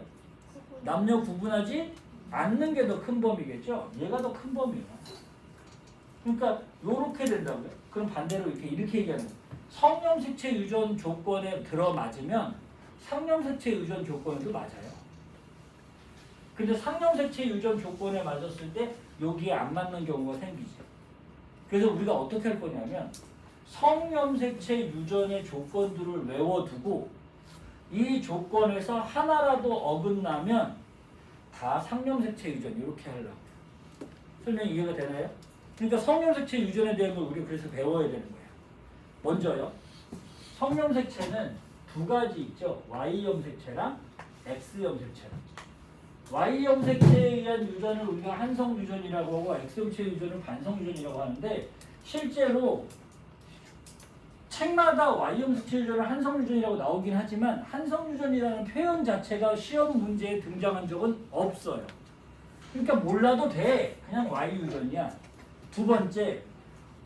남녀 구분하지 않는 게 더 큰 범위겠죠? 얘가 더 큰 범위예요. 그러니까 요렇게 된다고요. 그럼 반대로 이렇게 얘기하는 거예요. 성염색체 유전 조건에 들어맞으면 상염색체 유전 조건에도 맞아요. 근데 상염색체 유전 조건에 맞았을 때 여기에 안 맞는 경우가 생기죠. 그래서 우리가 어떻게 할 거냐면 성염색체 유전의 조건들을 외워두고 이 조건에서 하나라도 어긋나면 다 상염색체 유전 이렇게 하려고. 설명이 이해가 되나요? 그러니까 성염색체 유전에 대한 걸 우리가 그래서 배워야 되는 거예요. 먼저요. 성염색체는 두 가지 있죠. Y염색체랑 X염색체랑. Y염색체에 의한 유전을 우리가 한성 유전이라고 하고 X염체 유전을 반성 유전이라고 하는데 실제로 책마다 Y형 색채 유전은 한성 유전이라고 나오긴 하지만 한성 유전이라는 표현 자체가 시험 문제에 등장한 적은 없어요. 그러니까 몰라도 돼. 그냥 Y 유전이야. 두 번째,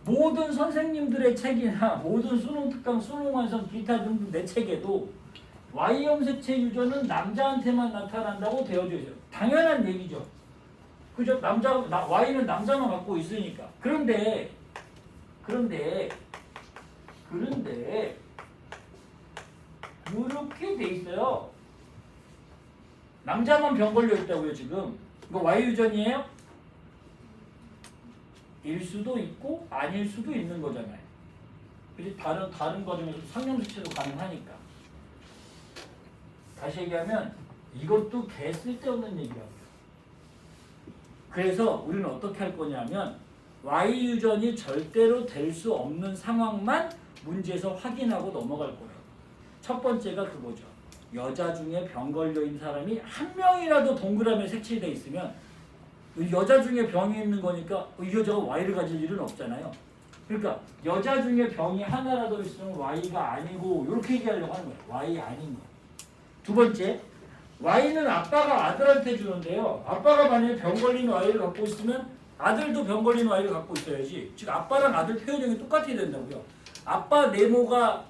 모든 선생님들의 책이나 모든 수능 특강, 수능 완성, 기타 등등 내 책에도 Y형 색채 유전은 남자한테만 나타난다고 되어져 있어요. 당연한 얘기죠. 그죠? Y는 남자만 갖고 있으니까. 그런데 그렇게 돼 있어요. 남자만 병 걸려 있다고요 지금. 이거 Y 유전이에요? 일 수도 있고 아닐 수도 있는 거잖아요. 그지? 다른 과정에서 상형수치도 가능하니까. 다시 얘기하면 이것도 개 쓸데없는 얘기야. 그래서 우리는 어떻게 할 거냐면 Y 유전이 절대로 될 수 없는 상황만 문제에서 확인하고 넘어갈 거예요. 첫 번째가 그거죠. 여자 중에 병 걸려 있는 사람이 한 명이라도 동그라미에 색칠돼 있으면 여자 중에 병이 있는 거니까 이 여자가 Y를 가질 일은 없잖아요. 그러니까 여자 중에 병이 하나라도 있으면 Y가 아니고 이렇게 얘기하려고 하는 거예요. Y 아닌 거. 두 번째, Y는 아빠가 아들한테 주는데요. 아빠가 만약에 병 걸린 Y를 갖고 있으면 아들도 병 걸린 Y를 갖고 있어야지. 즉 아빠랑 아들 표현형이 똑같아야 된다고요. 아빠 네모가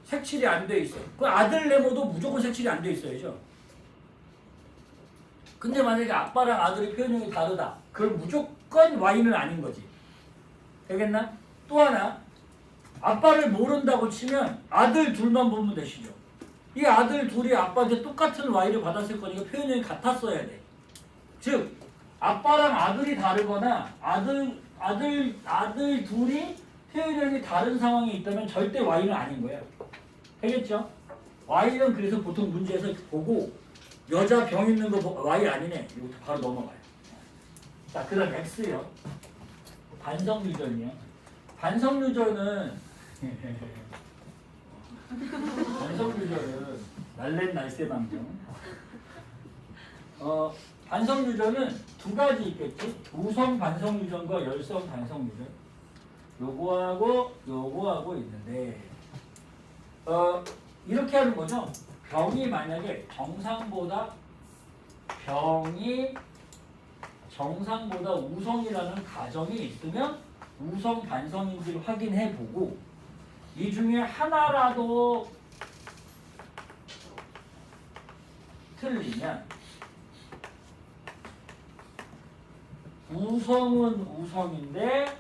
색칠이 안 돼 있어. 그 아들 네모도 무조건 색칠이 안 돼 있어야죠. 근데 만약에 아빠랑 아들의 표현형이 다르다. 그럼 무조건 Y는 아닌 거지. 되겠나? 또 하나, 아빠를 모른다고 치면 아들 둘만 보면 되시죠. 이 아들 둘이 아빠한테 똑같은 Y를 받았을 거니까 표현형이 같았어야 돼. 즉 아빠랑 아들이 다르거나 아들 둘이 표현형이 다른 상황이 있다면 절대 Y는 아닌 거예요. 되겠죠? Y는 그래서 보통 문제에서 보고 여자 병 있는 거 Y 아니네. 이것도 바로 넘어가요. 자, 그 다음 X요. 반성 유전이요. 반성 유전은 날랜 날새방정. 반성 유전은 두 가지 있겠지. 우성 반성 유전과 열성 반성 유전. 요거하고 있는데 이렇게 하는 거죠. 병이 만약에 정상보다 우성이라는 가정이 있으면 우성 반성인지를 확인해보고 이 중에 하나라도 틀리면 우성은 우성인데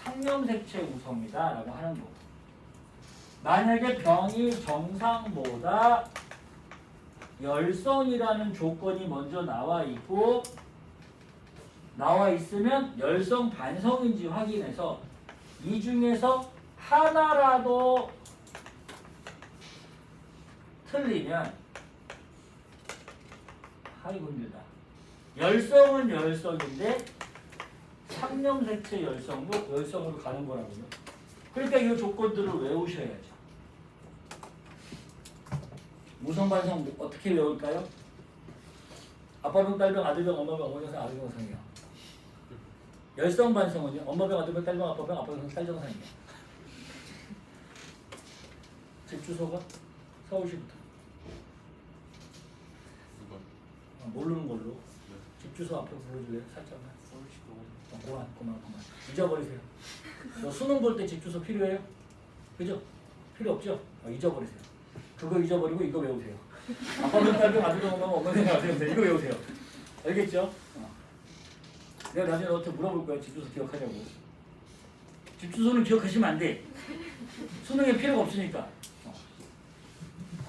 상염색채 우성이다 라고 하는 거고, 만약에 병이 정상보다 열성이라는 조건이 먼저 나와 있으면 열성 반성인지 확인해서 이 중에서 하나라도 틀리면 아이고 힘들다. 열성은 열성인데 상염색채 열성으로 가는 거라고요. 그러니까 이 조건들을 외우셔야죠. 우성반성 어떻게 외울까요? 아빠병, 딸병, 아들병, 엄마병, 어머병, 아들병, 상이요. 열성반성은요? 엄마병, 아들병, 딸병, 아빠병, 아빠병, 딸병, 상이요. 집 주소가 서울시부터. 모르는 걸로. 집 주소 앞에 불러줄래요? 살짝만. 서울시도. 고마워. 잊어버리세요. 너 수능 볼 때 집 주소 필요해요? 그죠? 필요 없죠? 잊어버리세요. 그거 잊어버리고 이거 외우세요. 아빠는 딸병, 아들병, 엄마는 아들병, 이거 외우세요. 알겠죠? 내가 나중에 너한테 물어볼 거야. 집 주소 기억하냐고. 집 주소는 기억하시면 안 돼. 수능에 필요가 없으니까.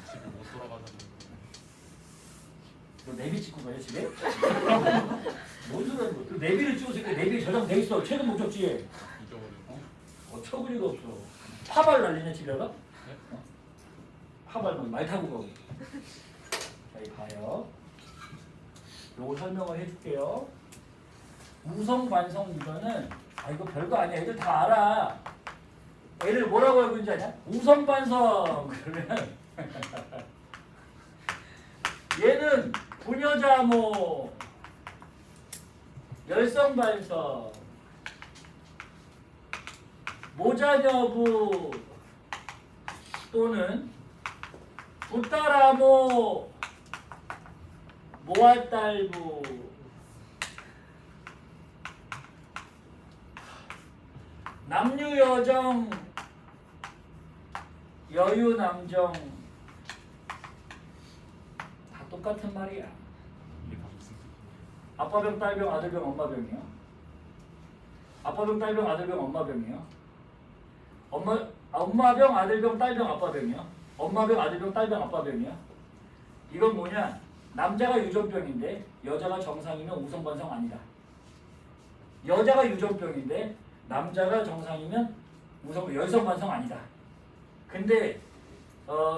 집에 못 돌아가는 너 내비 찍고 가요 집에? 뭔 소리 하는 거야? 그 내비를 찍었으니까 내비 저장돼 있어. 최근 목적지에. 잊어버려. 처구리가 없어. 파발 날리냐 집에가? 파발 말 타고 가고. 자, 이 봐요. 요거 설명을 해줄게요. 우성 반성 유전은 이거 별거 아니야. 애들 다 알아. 애들 뭐라고 알고 있는지 아냐? 우성 반성 그러면 얘는 부녀자모 열성 반성 모자녀부 또는 부따라모 모아딸부 남유여정 여유남정 다 똑같은 말이야. 이게 다 무슨 뜻이에요? 아빠병 딸병 아들병 엄마병이요. 아빠병 딸병 아들병 엄마병이요. 엄마병 아들병 딸병 아빠병이요. 엄마병 아들병 딸병 아빠병이요. 이건 뭐냐? 남자가 유전병인데 여자가 정상이면 우성반성 아니다. 여자가 유전병인데 남자가 정상이면 열성반성 아니다. 근데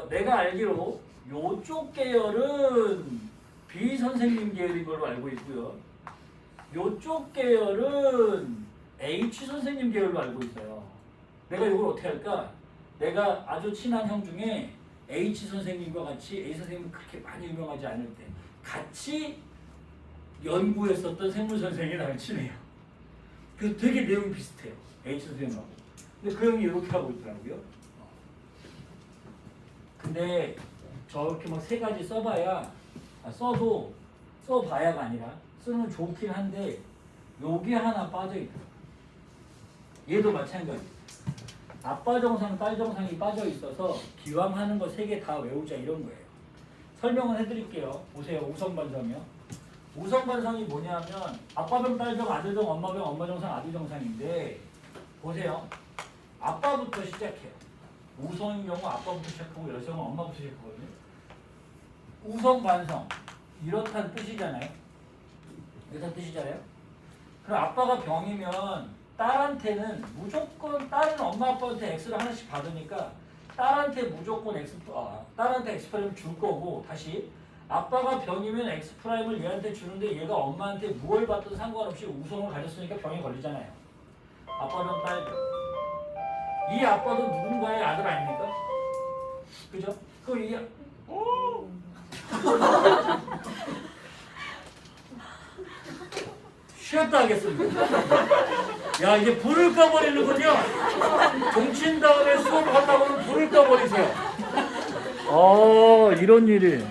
내가 알기로 요쪽 계열은 B 선생님 계열인 걸로 알고 있고요. 요쪽 계열은 H 선생님 계열로 알고 있어요. 내가 이걸 어떻게 할까? 내가 아주 친한 형 중에 H 선생님과 같이 A 선생님은 그렇게 많이 유명하지 않을 때 같이 연구했었던 생물 선생님이 나랑 친해요. 그래서 되게 내용이 비슷해요. H 선생님하고. 근데 그 형이 이렇게 하고 있더라고요. 근데 저렇게 막 세 가지 써봐야 써봐야가 아니라 쓰면 좋긴 한데 여기 하나 빠져있더라고요. 얘도 마찬가지. 아빠 정상, 딸 정상이 빠져 있어서 기왕 하는 거 세 개 다 외우자 이런 거예요. 설명을 해드릴게요. 보세요. 우성반성이요. 우성반성이 뭐냐면 아빠병, 딸병, 아들병, 엄마병, 엄마 정상, 아들 정상인데 보세요. 아빠부터 시작해요. 우성인 경우 아빠부터 시작하고 열성은 엄마부터 시작하거든요. 우성반성 이렇다는 뜻이잖아요. 이렇다는 뜻이잖아요. 그럼 아빠가 병이면 딸한테는 무조건 딸은 엄마 아빠한테 X를 하나씩 받으니까 딸한테 무조건 딸한테 X 프라임을 줄 거고 다시 아빠가 병이면 X 프라임을 얘한테 주는데 얘가 엄마한테 무엇을 받든 상관없이 우성을 가졌으니까 병이 걸리잖아요. 아빠병 딸병. 이 아빠도 누군가의 아들 아닙니까? 그죠? 그럼 이 쉬었다 하겠습니다. 야 이제 불을 꺼버리는군요. 종친 다음에 수업을 한다고 하면 불을 꺼버리세요. 이런 일이.